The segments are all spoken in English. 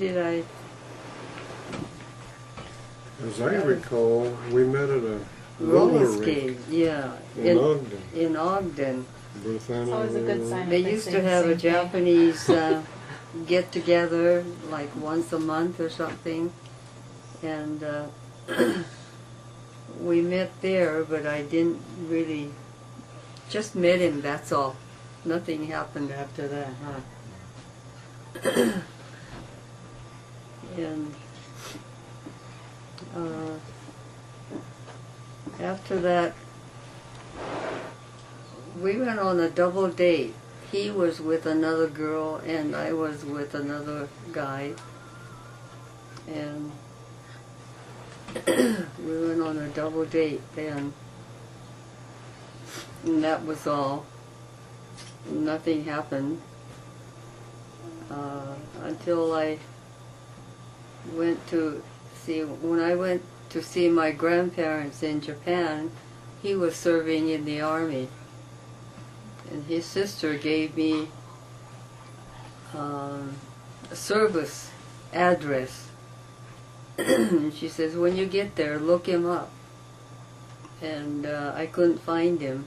did I? As I recall, we met at a Roller rink skate, yeah. in Ogden. In Ogden. It's always a good sign. They used to have a Japanese get-together like once a month or something. And we met there, but I didn't really, just met him, that's all. Nothing happened after that, huh? And after that, we went on a double date. He was with another girl and I was with another guy. And we went on a double date then. And that was all. Nothing happened until I went to see, when I went to see my grandparents in Japan, he was serving in the army. And his sister gave me a service address. And she says, when you get there, look him up. And I couldn't find him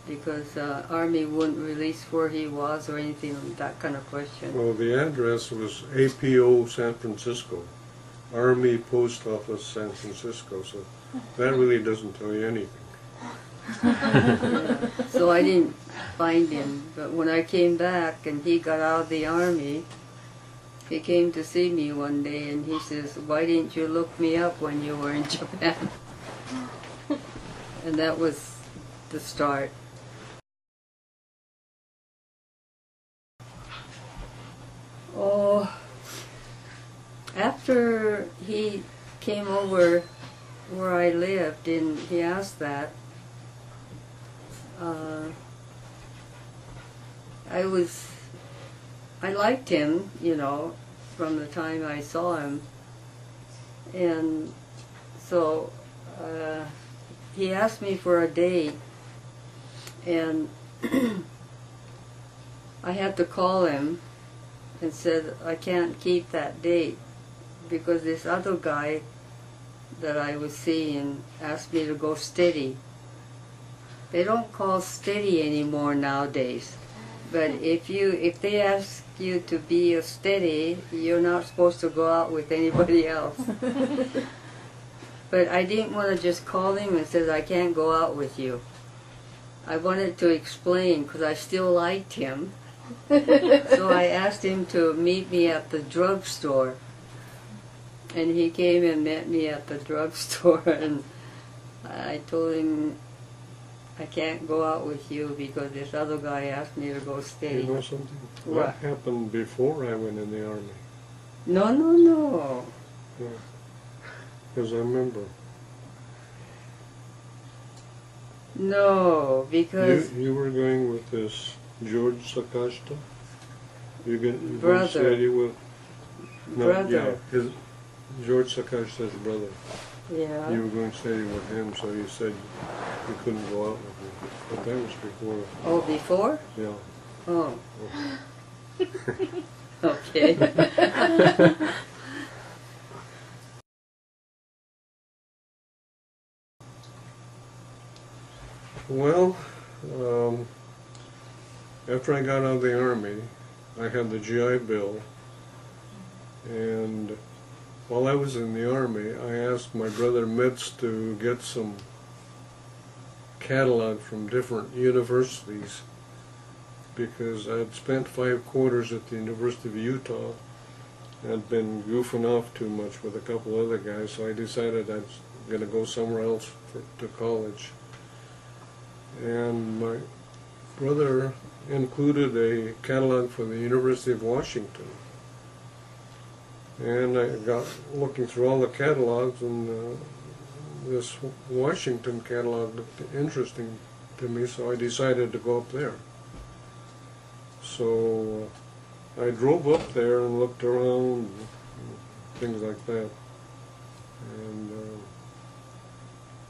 because Army wouldn't release where he was or anything, that kind of question. Well, the address was APO San Francisco, Army Post Office San Francisco, so that really doesn't tell you anything. Yeah. So I didn't find him, but when I came back and he got out of the Army, he came to see me one day and he says, why didn't you look me up when you were in Japan? And that was the start. Oh, after he came over where I lived and he asked that, I liked him, you know, from the time I saw him. And so he asked me for a date, and I had to call him and said I can't keep that date because this other guy that I was seeing asked me to go steady. They don't call steady anymore nowadays, but if they ask you to be a steady, you're not supposed to go out with anybody else. But I didn't want to just call him and say I can't go out with you. I wanted to explain because I still liked him. So I asked him to meet me at the drugstore. And he came and met me at the drugstore, and I told him I can't go out with you because this other guy asked me to go steady. You know something? What? That happened before I went in the Army. No. Yeah. Because I remember. No, because... You were going with this George Sakashta? You going brother. steady with... No, Brother. Yeah, George Sakashta's brother. Yeah. You were going steady with him, so you said you couldn't go out with him. But that was before. Oh, before? Yeah. Oh. Okay. Well, after I got out of the Army, I had the GI Bill, and while I was in the Army, I asked my brother Mitz to get some catalog from different universities because I'd spent 5 quarters at the University of Utah. I'd been goofing off too much with a couple other guys, so I decided I was going to go somewhere else to college. And my brother included a catalog for the University of Washington. And I got looking through all the catalogs, and this Washington catalog looked interesting to me, so I decided to go up there. So I drove up there and looked around, and things like that. And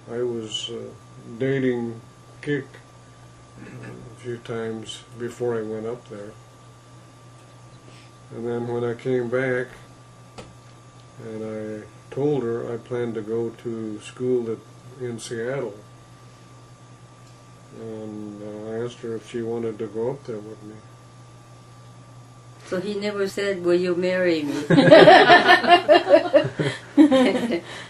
I was dating Kik a few times before I went up there. And then when I came back, And I told her I planned to go to school in Seattle. And I asked her if she wanted to go up there with me. So he never said, "Will you marry me?"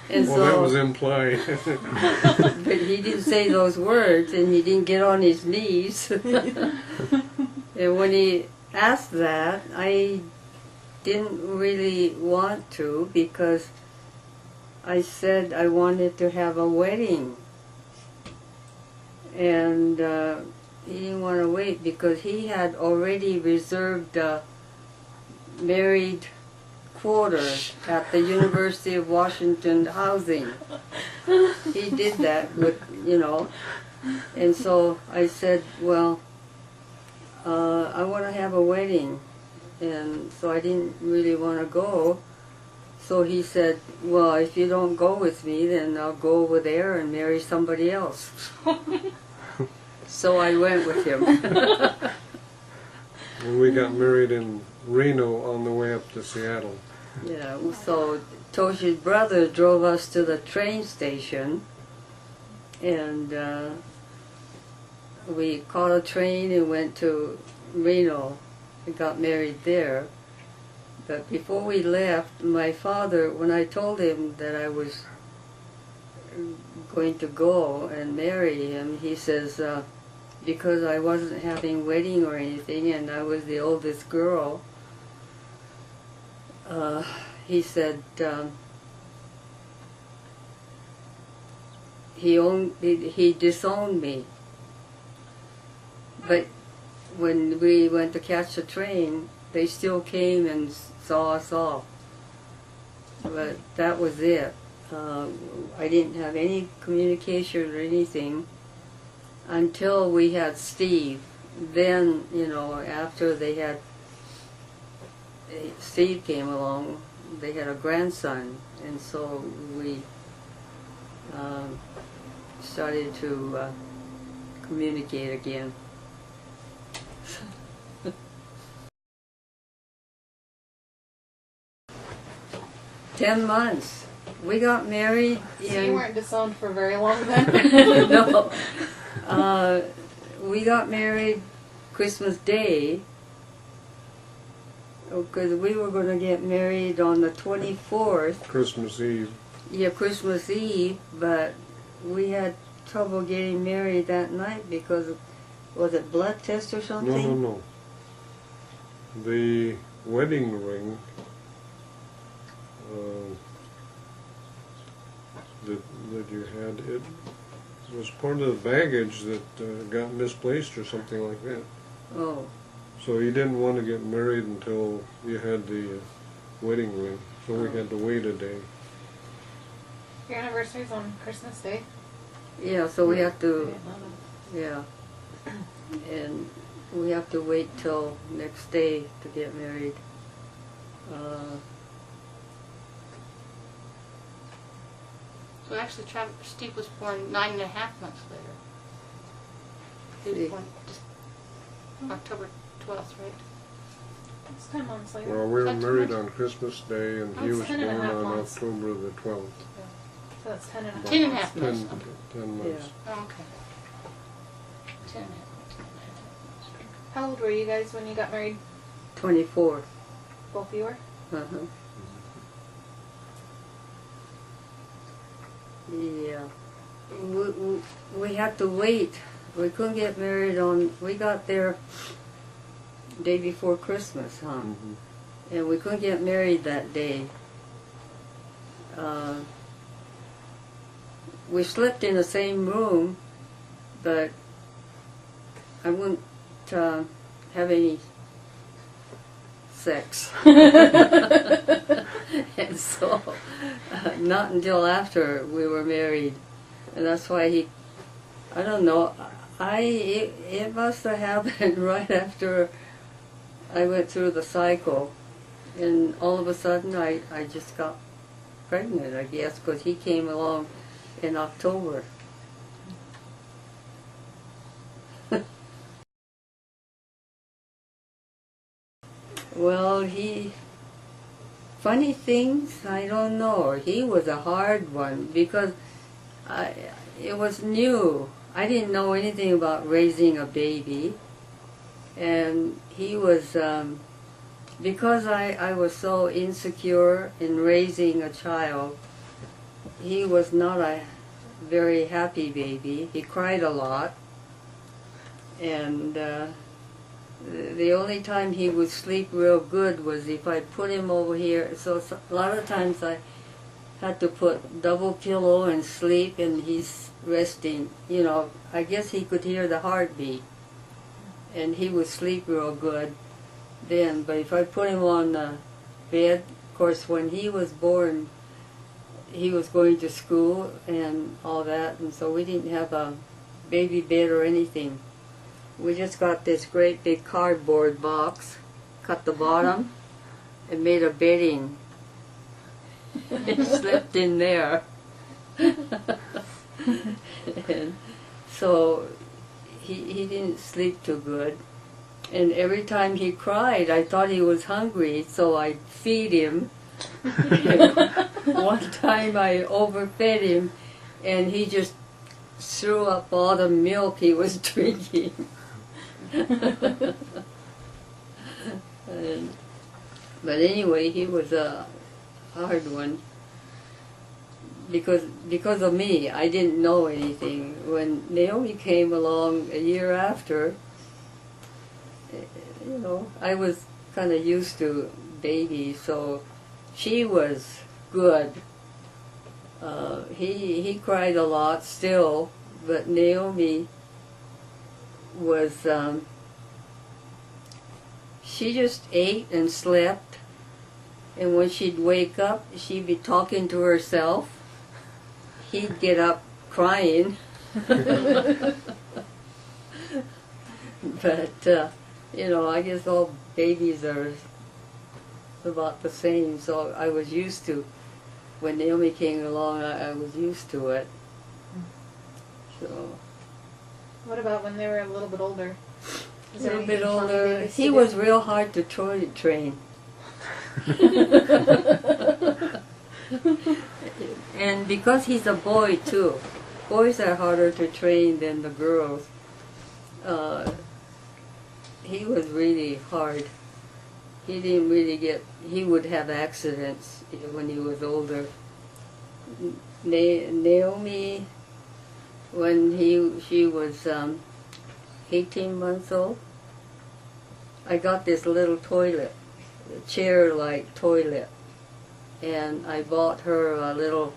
And Well, that was implied. but he didn't say those words, and he didn't get on his knees. And when he asked that, I didn't really want to, because I said I wanted to have a wedding. And he didn't want to wait because he had already reserved married quarters at the University of Washington housing. He did that with, and so I said, well, I want to have a wedding, and so I didn't really want to go. So he said, well, if you don't go with me, then I'll go over there and marry somebody else. So I went with him. And we got married in Reno on the way up to Seattle. Yeah, so Toshio's brother drove us to the train station, and we caught a train and went to Reno and got married there. But before we left, my father, when I told him that I was going to go and marry him, he says, because I wasn't having wedding or anything and I was the oldest girl, he said he disowned me. But when we went to catch the train, they still came and saw us off. But that was it. I didn't have any communication or anything until we had Steve. Then, after they had Steve came along, they had a grandson, and so we started to communicate again. 10 months. We got married in... So you weren't disowned for very long then? No. We got married Christmas Day, because we were going to get married on the 24th. Christmas Eve. Yeah, Christmas Eve, but we had trouble getting married that night because, was it blood test or something? No. The wedding ring that you had, it was part of the baggage that got misplaced or something like that. Oh. So you didn't want to get married until you had the wedding ring, so we had to wait a day. Your anniversary's on Christmas Day? Yeah, so we have to, yeah, and we have to wait till next day to get married. So actually, Steve was born 9.5 months later. He was born just October 12th, right? It's 10 months later. Well, we were That's married much. on Christmas Day, and he That's was 10 born and a half on months. October the 12th. So that's 10 and a half 10 and a months. half months. 10 months. Yeah. Oh, okay. 10 and a half months. How old were you guys when you got married? 24th. Both of you were? Uh-huh. Yeah. We had to wait. We couldn't get married we got there day before Christmas, huh? Mm-hmm. And we couldn't get married that day. We slept in the same room, but I wouldn't have any sex. And so, not until after we were married. And that's why I don't know, it must have happened right after I went through the cycle. And all of a sudden I just got pregnant, I guess, because he came along in October. Well, Funny things, I don't know. He was a hard one because it was new. I didn't know anything about raising a baby. And he was, because I was so insecure in raising a child, he was not a very happy baby. He cried a lot. And the only time he would sleep real good was if I put him over here. So a lot of times I had to put double pillow and sleep, and he's resting. You know, I guess he could hear the heartbeat, and he would sleep real good then. But if I put him on the bed, of course, when he was born, he was going to school and all that, and so we didn't have a baby bed or anything. We just got this great big cardboard box, cut the bottom, and made a bedding. He slept in there. And so he didn't sleep too good. And every time he cried, I thought he was hungry, so I'd feed him. One time I overfed him, and he just threw up all the milk he was drinking. But anyway, he was a hard one because of me. I didn't know anything. When Naomi came along a year after, you know, I was kind of used to babies, so she was good. He cried a lot still, but Naomi was, she just ate and slept, and when she'd wake up, she'd be talking to herself. He'd get up crying. But, you know, I guess all babies are about the same, so I was used to, when Naomi came along, I was used to it. So. What about when they were a little bit older? A little bit older. He was real hard to toilet train. And because he's a boy too, boys are harder to train than the girls. He was really hard. He didn't really he would have accidents when he was older. Naomi, when she was 18 months old, I got this little toilet, a chair-like toilet, and I bought her a little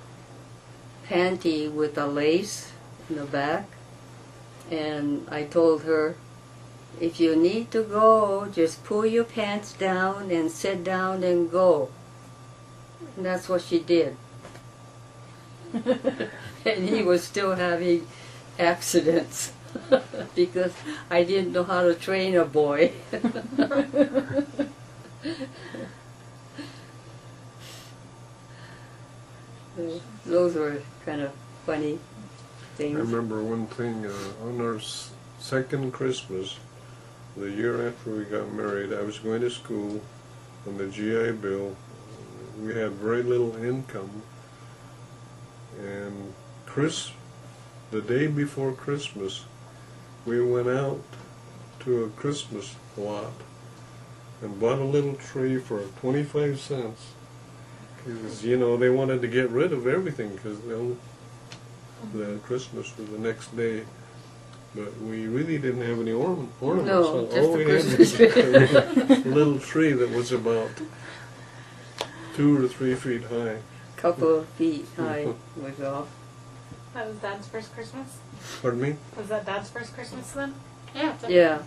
panty with a lace in the back, and I told her, if you need to go, just pull your pants down and sit down and go. And that's what she did. And he was still having accidents because I didn't know how to train a boy. Those were kind of funny things. I remember one thing, on our second Christmas, the year after we got married, I was going to school on the GI Bill. We had very little income, and the day before Christmas, we went out to a Christmas lot and bought a little tree for 25 cents. Because, you know, they wanted to get rid of everything because the Christmas was the next day. But we really didn't have any ornaments. No, So just all a we had Christmas was a little tree that was about 2 or 3 feet high. Couple of feet high was all. That was Dad's first Christmas? Pardon me? Was that Dad's first Christmas then? Yeah. Yeah,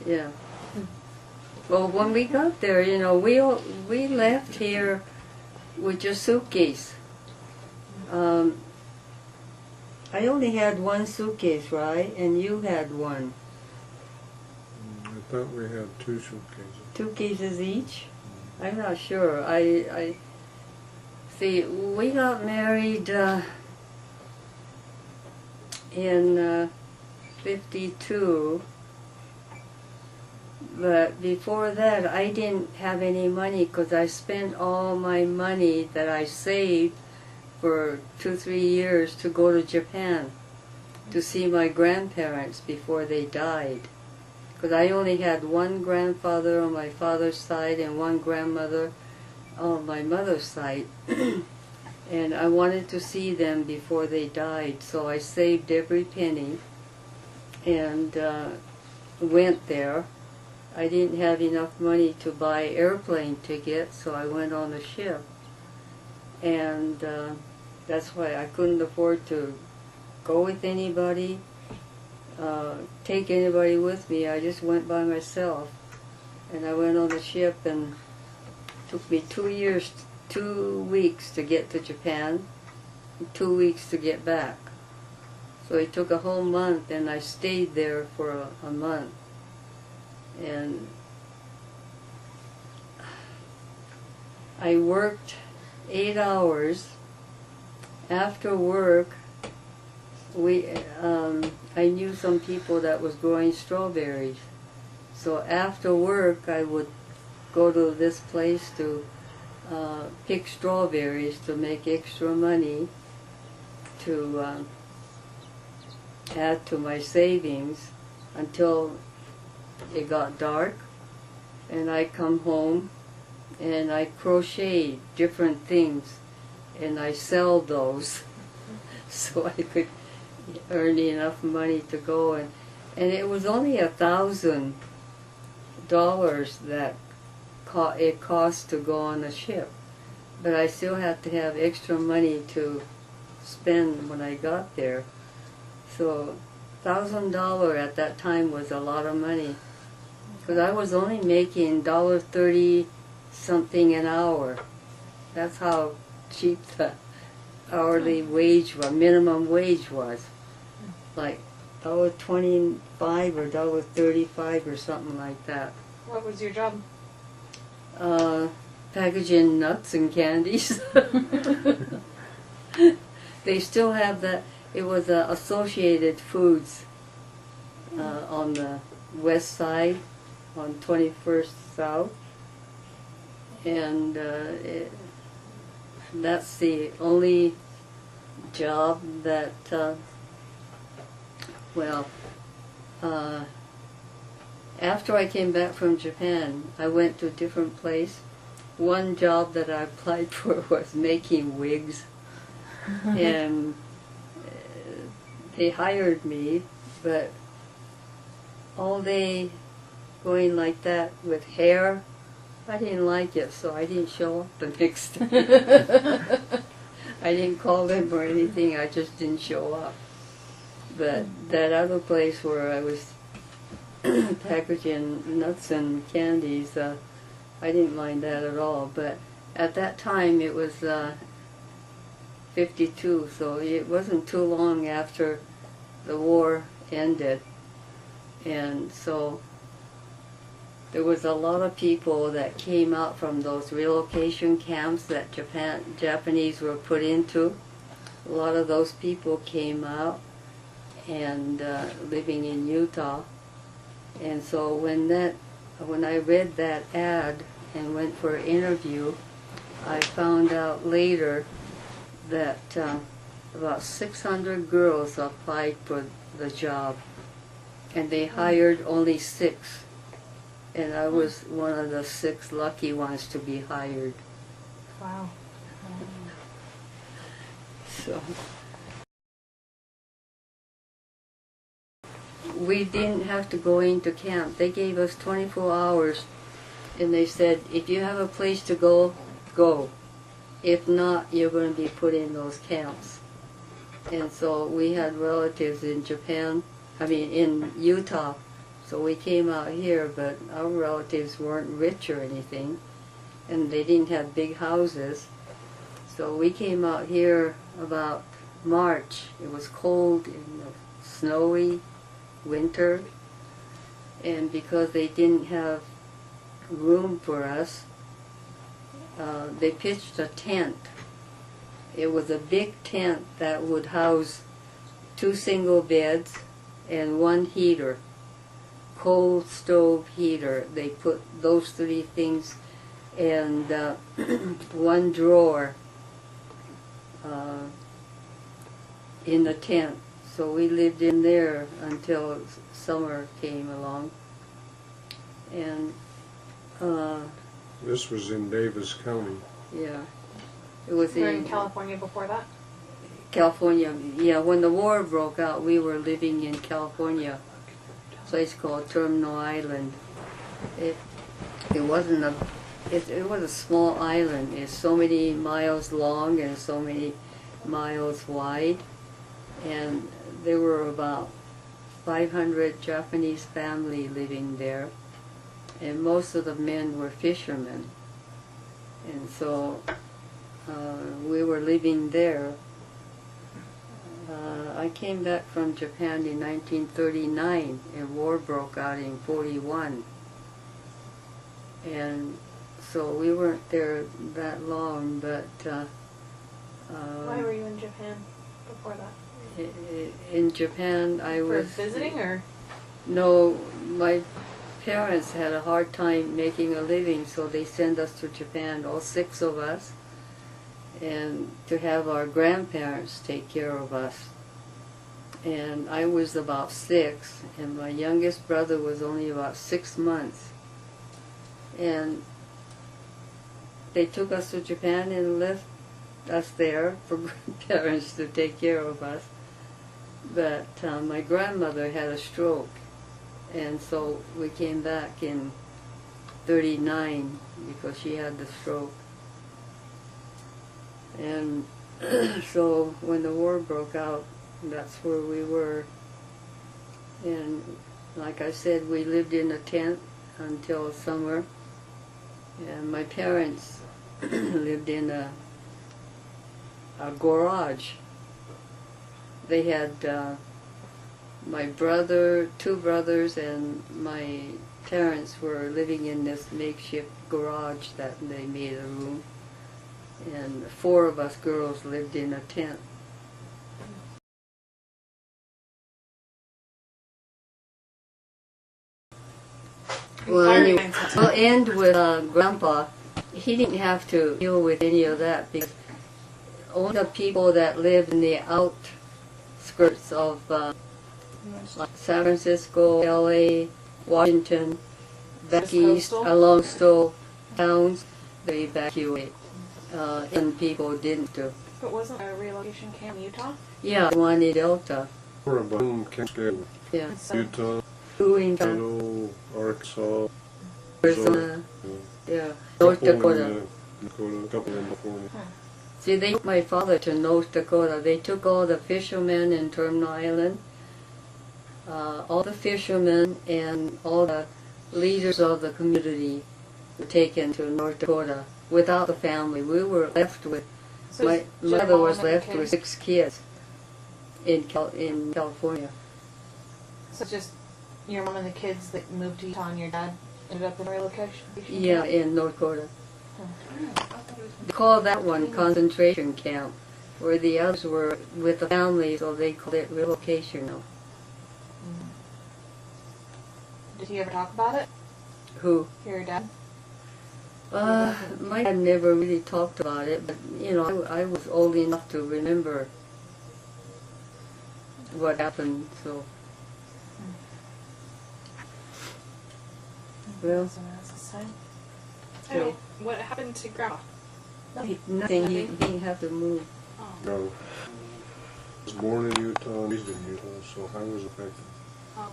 yeah. Well, when we got there, you know, we left here with your suitcase. I only had one suitcase, right? And you had one. I thought we had 2 suitcases. 2 cases each? I'm not sure. I see, we got married in 52. But before that, I didn't have any money because I spent all my money that I saved for 2-3 years to go to Japan to see my grandparents before they died. Because I only had one grandfather on my father's side and one grandmother on my mother's side. And I wanted to see them before they died, so I saved every penny and went there. I didn't have enough money to buy airplane tickets, so I went on a ship. And that's why I couldn't afford to go with anybody, take anybody with me. I just went by myself. And I went on the ship, and it took me 2 weeks to get to Japan, and 2 weeks to get back. So it took a whole month, and I stayed there for a month. And I worked 8 hours. After work, I knew some people that was growing strawberries. So after work, I would go to this place to pick strawberries to make extra money to add to my savings until it got dark, and I come home and I crochet different things and I sell those so I could earn enough money to go, and it was only $1,000 that it cost to go on a ship, but I still had to have extra money to spend when I got there. So $1,000 at that time was a lot of money, because I was only making $1.30 something an hour. That's how cheap the hourly wage was, minimum wage was, like $1.25 or $1.35 or something like that. What was your job? Packaging nuts and candies. They still have that. It was Associated Foods on the west side, on 21st South, and that's the only job that, after I came back from Japan, I went to a different place. One job that I applied for was making wigs, and they hired me, but all day going like that with hair, I didn't like it, so I didn't show up the next day. I didn't call them or anything, I just didn't show up. But that other place where I was packaging nuts and candies, I didn't mind that at all. But at that time it was 52, so it wasn't too long after the war ended. And so there was a lot of people that came out from those relocation camps that Japanese were put into. A lot of those people came out and living in Utah. And so when I read that ad and went for an interview, I found out later that about 600 girls applied for the job, and they hired only 6. And I was one of the 6 lucky ones to be hired. Wow. So we didn't have to go into camp. They gave us 24 hours, and they said, if you have a place to go, go. If not, you're going to be put in those camps. And so we had relatives in in Utah. So we came out here, but our relatives weren't rich or anything, and they didn't have big houses. So we came out here about March. It was cold and snowy winter, and because they didn't have room for us, they pitched a tent. It was a big tent that would house 2 single beds and 1 heater. coal stove heater. They put those three things in one drawer in the tent. So we lived in there until summer came along. And This was in Davis County. yeah, it was You were in California before that? California. Yeah, when the war broke out, we were living in California, a place called Terminal Island. It wasn't a it was a small island. It's so many miles long and so many miles wide, and there were about 500 Japanese family living there, and most of the men were fishermen, and so we were living there. I came back from Japan in 1939, and war broke out in 41. And so we weren't there that long, but... Why were you in Japan before that? In Japan, I For was... visiting, or? No, my parents had a hard time making a living, so they sent us to Japan, all 6 of us, and to have our grandparents take care of us. And I was about 6, and my youngest brother was only about 6 months. And they took us to Japan and left us there for grandparents to take care of us. But my grandmother had a stroke, and so we came back in 39 because she had the stroke. And so when the war broke out, that's where we were. And like I said, we lived in a tent until summer. And my parents lived in a garage. They had my brother, 2 brothers, and my parents were living in this makeshift garage that they made a room. And 4 of us girls lived in a tent. Well, anyway, I'll end with Grandpa. He didn't have to deal with any of that because only the people that live in the outskirts of like San Francisco, LA, Washington, back east, along those towns, they evacuate. And people didn't do. But wasn't there a relocation camp in Utah? Yeah, one in Delta. We're about Cascade, Yeah. Utah, Two in Colorado, Arkansas, Arizona. Yeah. North Dakota. Dakota, a couple in California. See, they took my father to North Dakota. They took all the fishermen in Terminal Island, all the fishermen and all the leaders of the community were taken to North Dakota without the family. We were left with, So my is your mother mom was and your left with kids? 6 kids in California. So just your mom and the kids that moved to Utah and your dad ended up in a relocation camp? Yeah, in North Dakota. They call that one concentration camp, where the others were with the family, so they called it relocational. Did he ever talk about it? Who? Your dad? My dad never really talked about it, but you know, I was old enough to remember what happened, so. Well, Oh, what happened to Grandpa? nothing, he didn't have to move. No. I was born in Utah and raised in Utah, so I was affected. Oh.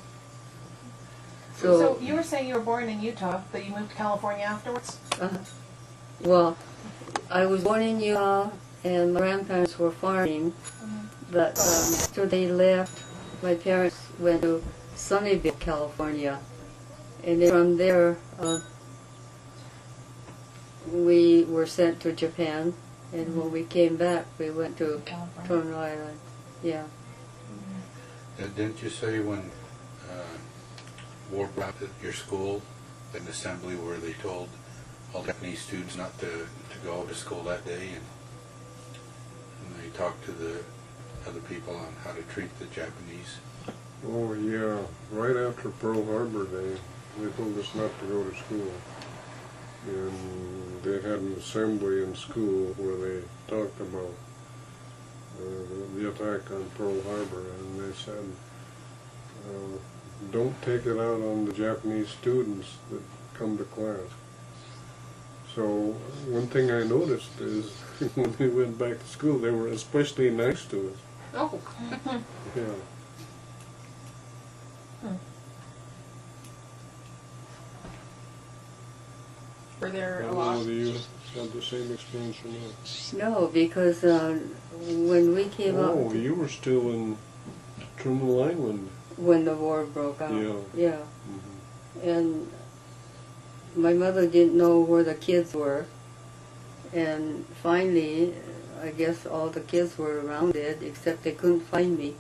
So, So you were saying you were born in Utah, but you moved to California afterwards? well, I was born in Utah, and my grandparents were farming, but after they left, my parents went to Sunnyvale, California, and then from there, we were sent to Japan, and when we came back, we went to Terminal Island. Yeah. Didn't you say when war broke out at your school, an assembly where they told all Japanese students not to go to school that day, and they talked to the other people on how to treat the Japanese? Oh yeah, right after Pearl Harbor Day, they told us not to go to school. And they had an assembly in school where they talked about the attack on Pearl Harbor, and they said, don't take it out on the Japanese students that come to class. So one thing I noticed is when we went back to school, they were especially nice to us. Oh. Yeah. Were there I a don't lot? know whether you had the same experience or not. No, because when we came Oh, out, you were still in Terminal Island. when the war broke out, Yeah. yeah, Mhm. and my mother didn't know where the kids were, and finally, I guess all the kids were around it, except they couldn't find me.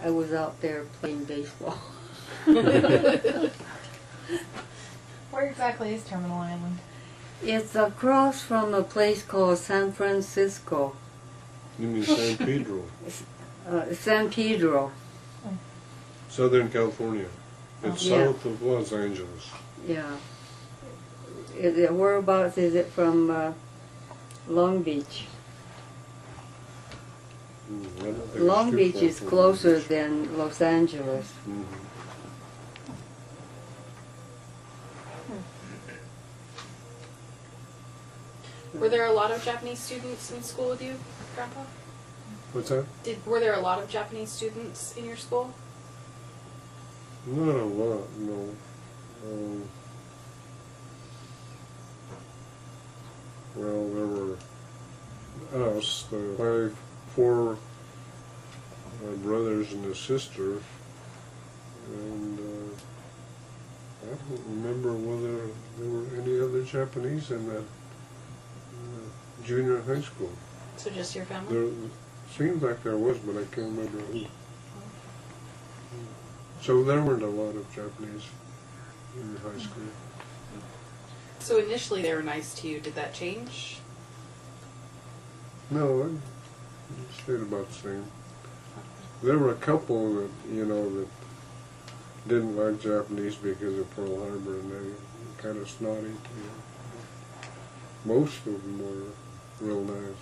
I was out there playing baseball. Where exactly is Terminal Island? It's across from a place called San Francisco, You mean San Pedro, San Pedro, Southern California. It's Yeah. south of Los Angeles. yeah. Whereabouts is it from Long Beach? I don't think it's Long too Beach far is from closer Beach. than Los Angeles. Mhm. Were there a lot of Japanese students in school with you, Grandpa? What's that? Were there a lot of Japanese students in your school? Not a lot, no. Well, there were us, the four brothers and a sister, and I don't remember whether there were any other Japanese in that junior high school. So just your family? There seems like there was, but I can't remember who. So there weren't a lot of Japanese in high school. So initially they were nice to you. Did that change? No, it stayed about the same. There were a couple that, that didn't like Japanese because of Pearl Harbor, and they were kind of snotty. Most of them were real nice.